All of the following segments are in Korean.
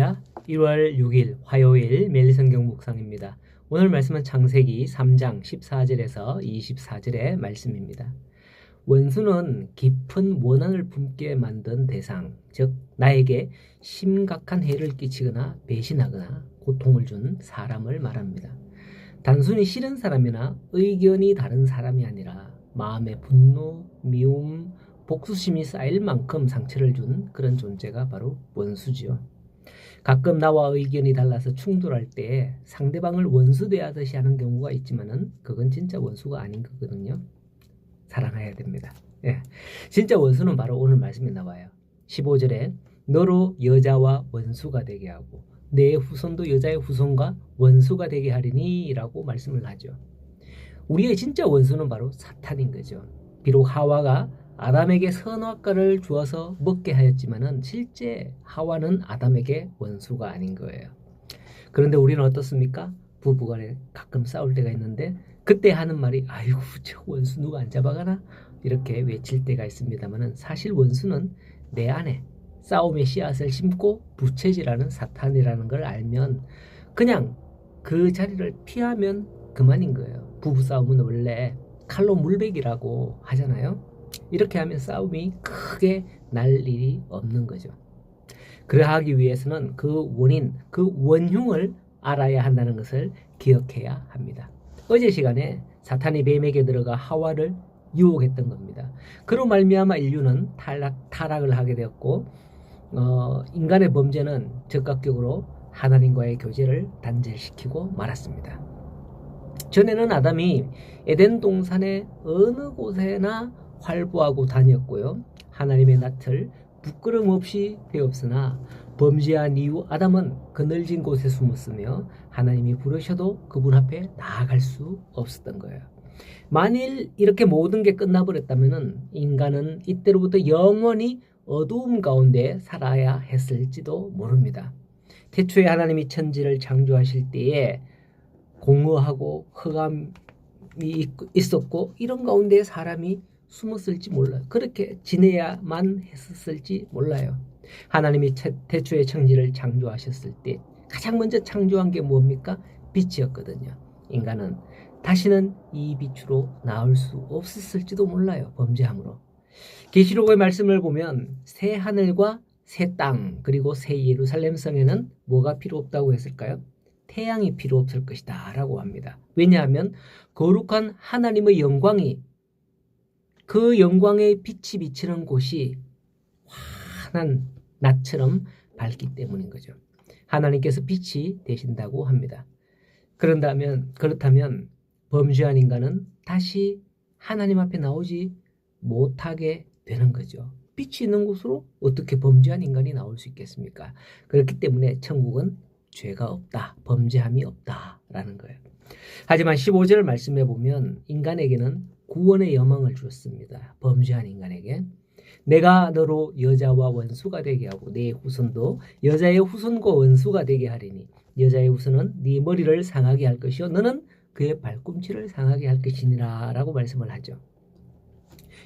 할렐루야. 1월 6일 화요일 매일 성경 묵상입니다. 오늘 말씀은 창세기 3장 14절에서 24절의 말씀입니다. 원수는 깊은 원한을 품게 만든 대상, 즉 나에게 심각한 해를 끼치거나 배신하거나 고통을 준 사람을 말합니다. 단순히 싫은 사람이나 의견이 다른 사람이 아니라 마음의 분노, 미움, 복수심이 쌓일 만큼 상처를 준 그런 존재가 바로 원수지요. 가끔 나와 의견이 달라서 충돌할 때 상대방을 원수 대하듯이 하는 경우가 있지만은 그건 진짜 원수가 아닌 거거든요. 사랑해야 됩니다. 예. 진짜 원수는 바로 오늘 말씀에 나와요. 15절에 너로 여자와 원수가 되게 하고 내 후손도 여자의 후손과 원수가 되게 하리니 라고 말씀을 하죠. 우리의 진짜 원수는 바로 사탄인 거죠. 비록 하와가 아담에게 선악과를 주어서 먹게 하였지만은 실제 하와는 아담에게 원수가 아닌 거예요. 그런데 우리는 어떻습니까? 부부간에 가끔 싸울 때가 있는데 그때 하는 말이 아이고 저 원수 누가 안 잡아가나? 이렇게 외칠 때가 있습니다만은 사실 원수는 내 안에 싸움의 씨앗을 심고 부채질하는 사탄이라는 걸 알면 그냥 그 자리를 피하면 그만인 거예요. 부부싸움은 원래 칼로 물베기라고 하잖아요. 이렇게 하면 싸움이 크게 날 일이 없는 거죠. 그러하기 위해서는 그 원인, 그 원흉을 알아야 한다는 것을 기억해야 합니다. 어제 시간에 사탄이 뱀에게 들어가 하와를 유혹했던 겁니다. 그로 말미암아 인류는 타락을 하게 되었고 인간의 범죄는 즉각적으로 하나님과의 교제를 단절시키고 말았습니다. 전에는 아담이 에덴 동산의 어느 곳에나 활보하고 다녔고요. 하나님의 낯을 부끄럼 없이 배웠으나 범죄한 이후 아담은 그늘진 곳에 숨었으며 하나님이 부르셔도 그분 앞에 나아갈 수 없었던 거예요. 만일 이렇게 모든 게 끝나버렸다면 인간은 이때로부터 영원히 어두움 가운데 살아야 했을지도 모릅니다. 태초에 하나님이 천지를 창조하실 때에 공허하고 흑암이 있었고 이런 가운데 사람이 숨었을지 몰라요. 그렇게 지내야만 했었을지 몰라요. 하나님이 태초에 천지를 창조하셨을 때 가장 먼저 창조한 게 뭡니까? 빛이었거든요. 인간은 다시는 이 빛으로 나올 수 없었을지도 몰라요. 범죄함으로. 계시록의 말씀을 보면 새 하늘과 새 땅 그리고 새 예루살렘 성에는 뭐가 필요 없다고 했을까요? 태양이 필요 없을 것이다 라고 합니다. 왜냐하면 거룩한 하나님의 영광이 그 영광의 빛이 비치는 곳이 환한 낮처럼 밝기 때문인 거죠. 하나님께서 빛이 되신다고 합니다. 그렇다면 범죄한 인간은 다시 하나님 앞에 나오지 못하게 되는 거죠. 빛이 있는 곳으로 어떻게 범죄한 인간이 나올 수 있겠습니까? 그렇기 때문에 천국은 죄가 없다, 범죄함이 없다라는 거예요. 하지만 15절 말씀해 보면 인간에게는 구원의 여망을 주었습니다. 범죄한 인간에게 내가 너로 여자와 원수가 되게 하고 네 후손도 여자의 후손과 원수가 되게 하리니 여자의 후손은 네 머리를 상하게 할 것이요 너는 그의 발꿈치를 상하게 할 것이니라 라고 말씀을 하죠.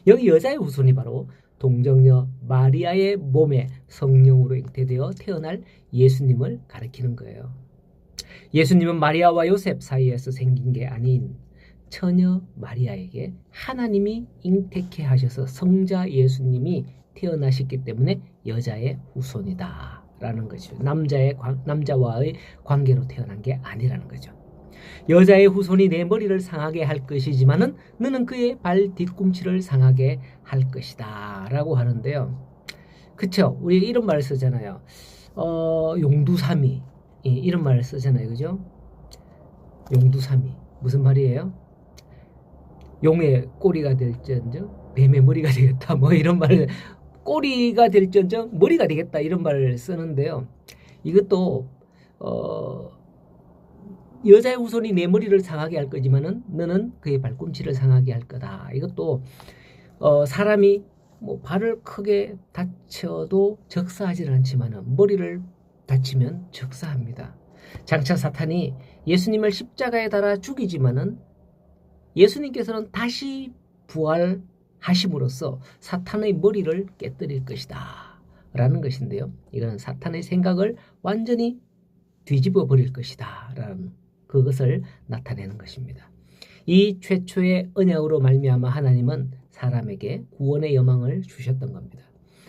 여기 여자의 후손이 바로 동정녀 마리아의 몸에 성령으로 잉태되어 태어날 예수님을 가리키는 거예요. 예수님은 마리아와 요셉 사이에서 생긴 게 아닌 처녀 마리아에게 하나님이 잉태케 하셔서 성자 예수님이 태어나셨기 때문에 여자의 후손이다 라는 거죠. 남자와의 관계로 태어난 게 아니라는 거죠. 여자의 후손이 내 머리를 상하게 할 것이지만은 너는 그의 발 뒤꿈치를 상하게 할 것이다 라고 하는데요. 그쵸? 우리 이런 말을 쓰잖아요. 용두사미 이런 말을 쓰잖아요. 그죠? 용두사미 무슨 말이에요? 용의 꼬리가 될지언정 뱀의 머리가 되겠다 뭐 이런 말을 꼬리가 될지언정 머리가 되겠다 이런 말을 쓰는데요. 이것도 여자의 후손이 내 머리를 상하게 할 거지만은 너는 그의 발꿈치를 상하게 할 거다. 이것도 사람이 뭐 발을 크게 다쳐도 적사하지는 않지만은 머리를 다치면 적사합니다. 장차 사탄이 예수님을 십자가에 달아 죽이지만은 예수님께서는 다시 부활하심으로써 사탄의 머리를 깨뜨릴 것이다 라는 것인데요. 이거는 사탄의 생각을 완전히 뒤집어 버릴 것이다 라는 그것을 나타내는 것입니다. 이 최초의 언약으로 말미암아 하나님은 사람에게 구원의 여망을 주셨던 겁니다.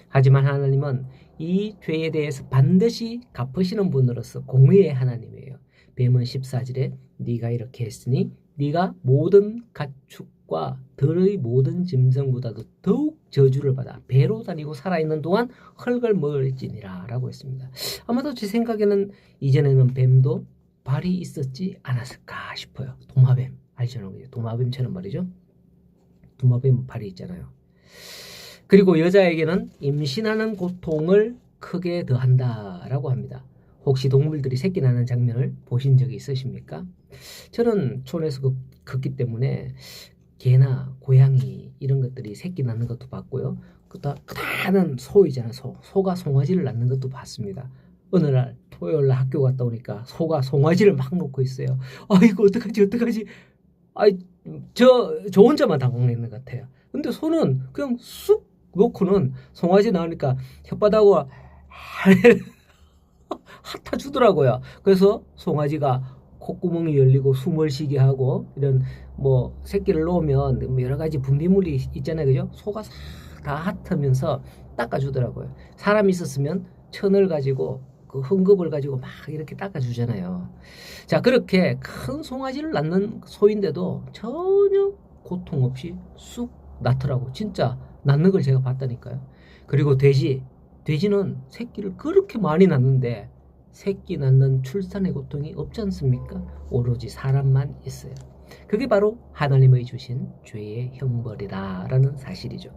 하지만 하나님은 이 죄에 대해서 반드시 갚으시는 분으로서 공의의 하나님이에요. 뱀은 14절에 네가 이렇게 했으니 네가 모든 가축과 들의 모든 짐승보다도 더욱 저주를 받아 배로 다니고 살아있는 동안 흙을 먹을지니라 라고 했습니다. 아마도 제 생각에는 이전에는 뱀도 발이 있었지 않았을까 싶어요. 도마뱀 알죠? 도마뱀처럼 말이죠. 도마뱀은 발이 있잖아요. 그리고 여자에게는 임신하는 고통을 크게 더한다라고 합니다. 혹시 동물들이 새끼 낳는 장면을 보신 적이 있으십니까? 저는 촌에서 컸기 때문에 개나 고양이 이런 것들이 새끼 낳는 것도 봤고요. 크다는 소이잖아요. 소가 송아지를 낳는 것도 봤습니다. 어느 날 토요일 날 학교 갔다 오니까 소가 송아지를 막 놓고 있어요. 아이고 어떡하지 저 혼자만 당황했는 것 같아요. 근데 소는 그냥 쑥 놓고는 송아지 나오니까 혓바닥으로 핥아주더라고요. 그래서 송아지가 콧구멍이 열리고 숨을 쉬게 하고 이런 뭐 새끼를 놓으면 여러 가지 분비물이 있잖아요. 그죠? 소가 싹 다 핥으면서 닦아주더라고요. 사람이 있었으면 천을 가지고 그 헝겊을 가지고 막 이렇게 닦아주잖아요. 자, 그렇게 큰 송아지를 낳는 소인데도 전혀 고통 없이 쑥 낳더라고. 진짜 낳는 걸 제가 봤다니까요. 그리고 돼지는 새끼를 그렇게 많이 낳는데 새끼 낳는 출산의 고통이 없지 않습니까? 오로지 사람만 있어요. 그게 바로 하나님의 주신 죄의 형벌이다라는 사실이죠.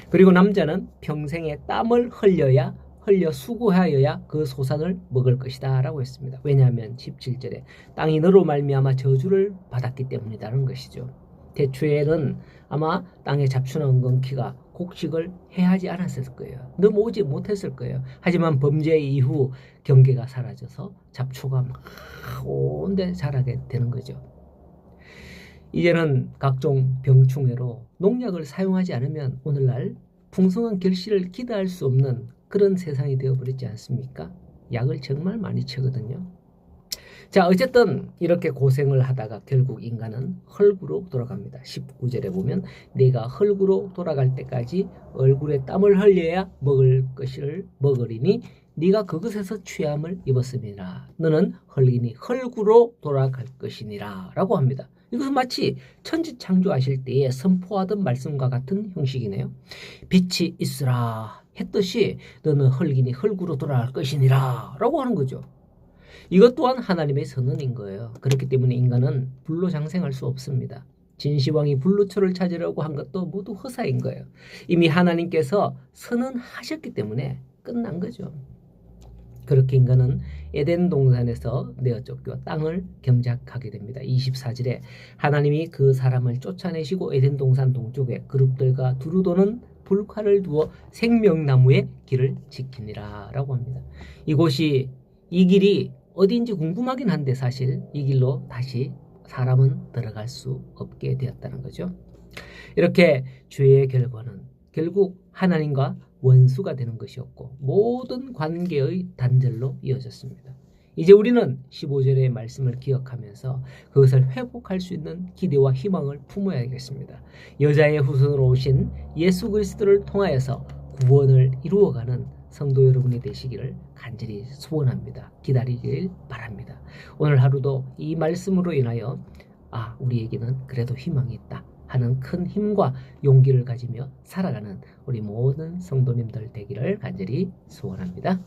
그리고 남자는 평생의 땀을 흘려 수고하여야 그 소산을 먹을 것이다 라고 했습니다. 왜냐하면 17절에 땅이 너로 말미암아 저주를 받았기 때문이라는 것이죠. 대초에는 아마 땅에 잡초나 엉겅퀴가 곡식을 해하지 않았을 거예요. 넘어오지 못했을 거예요. 하지만 범죄 이후 경계가 사라져서 잡초가 막 온데 자라게 되는 거죠. 이제는 각종 병충해로 농약을 사용하지 않으면 오늘날 풍성한 결실을 기대할 수 없는 그런 세상이 되어버리지 않습니까? 약을 정말 많이 치거든요. 자, 어쨌든 이렇게 고생을 하다가 결국 인간은 흙으로 돌아갑니다. 19절에 보면 네가 흙으로 돌아갈 때까지 얼굴에 땀을 흘려야 먹을 것을 먹으리니 네가 그것에서 취함을 입었음이라. 너는 흙이니 흙으로 돌아갈 것이니라 라고 합니다. 이것은 마치 천지창조하실 때에 선포하던 말씀과 같은 형식이네요. 빛이 있으라 했듯이 너는 흙이니 흙으로 돌아갈 것이니라 라고 하는 거죠. 이것 또한 하나님의 선언인 거예요. 그렇기 때문에 인간은 불로 장생할 수 없습니다. 진시황이 불로초를 찾으려고 한 것도 모두 허사인 거예요. 이미 하나님께서 선언하셨기 때문에 끝난 거죠. 그렇게 인간은 에덴 동산에서 내어 쫓겨 땅을 경작하게 됩니다. 24절에 하나님이 그 사람을 쫓아내시고 에덴 동산 동쪽에 그룹들과 두루 도는 불칼을 두어 생명나무의 길을 지키니라 라고 합니다. 이 길이 어디인지 궁금하긴 한데 사실 이 길로 다시 사람은 들어갈 수 없게 되었다는 거죠. 이렇게 죄의 결과는 결국 하나님과 원수가 되는 것이었고 모든 관계의 단절로 이어졌습니다. 이제 우리는 15절의 말씀을 기억하면서 그것을 회복할 수 있는 기대와 희망을 품어야겠습니다. 여자의 후손으로 오신 예수 그리스도를 통하여서 구원을 이루어가는 성도 여러분이 되시기를 간절히 소원합니다. 기다리길 바랍니다. 오늘 하루도 이 말씀으로 인하여 우리에게는 그래도 희망이 있다 하는 큰 힘과 용기를 가지며 살아가는 우리 모든 성도님들 되기를 간절히 소원합니다.